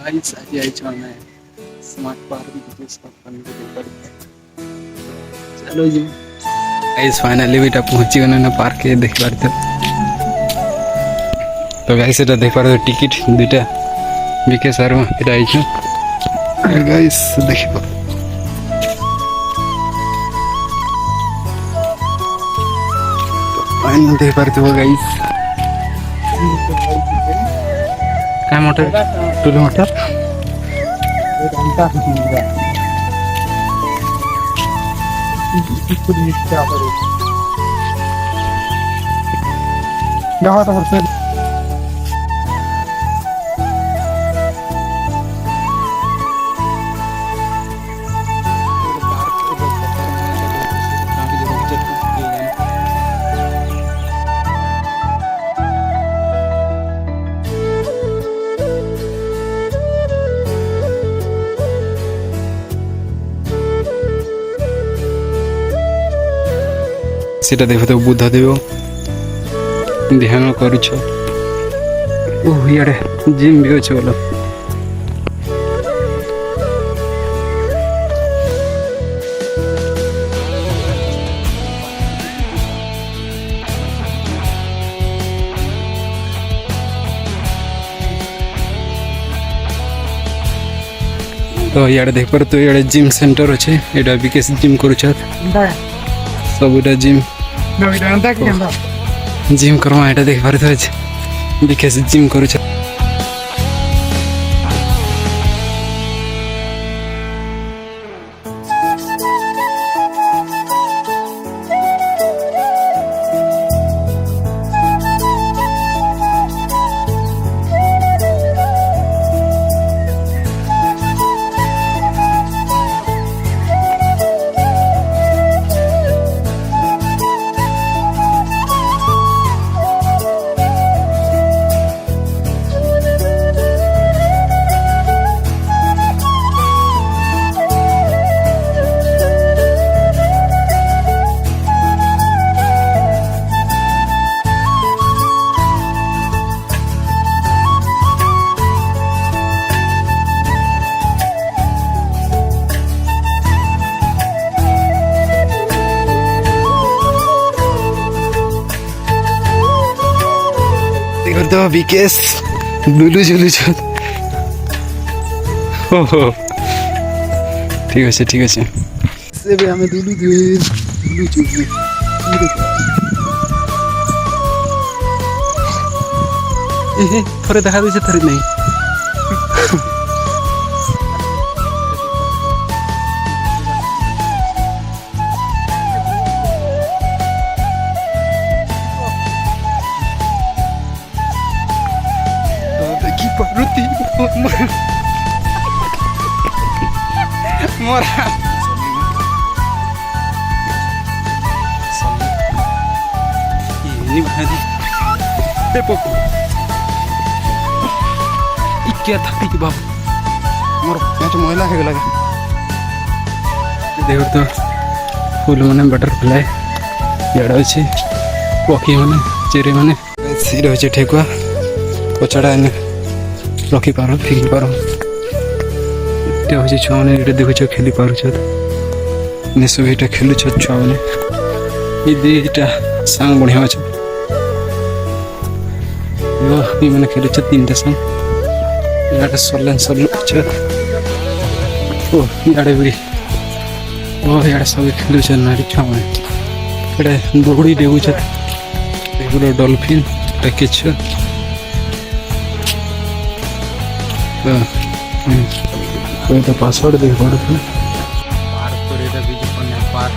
guys आज आइछ हमें smart park के सब करने के लिए चलो जी गाइस फाइनली बेटा पहुंची गने ना पार्क के देख पारते तो गाइस এটা देख पारते टिकट दुटा बीके सर में এটা आइछ गाइस देखो फाइनली देख पारते हो गाइस काय मोटर टूल मोटर সেটা দেখো তো বুদ্ধদেব ধ্যান করছ ও ইয়ারে জিম भी আছে বলো তো ইয়ারে দেখ পার তো ইয়ারে জিম সেন্টার আছে এটা বিকেশ জিম করছ सब এটা জিম জিম করমা এটা দেখ পারে তো বিকেশ জিম করছ तो विकेश लुलु झुलु ओहो ठीक है से भी हमें लुलु झुलु थोड़े देखा दीजिए थोड़े नहीं Paruti Mora ini mana di Depok क्या था कि बाप मोर क्या महिला है लगा देखो तो फूल माने बटरफ्लाई याडा अछि पक्षी माने चेरी माने सिर होचे ठेकुआ पछड़ा ने रखी पार फिकी पार ये हूँ छुआ मैंने ये देखुच खेली पार ने सब ये खेलुच छुआ मैंने ये दुईटा सांग बढ़िया अच्छे ये मैंने खेलुच तीनटा सांग इधर सरलेन ओ इधर भी ओ इधर सब खेलुच नारी छुआ मैंने दौड़ी डेगुच डॉल्फिन किच तो पासवर्ड देख पा रहे पार्क पर पार्क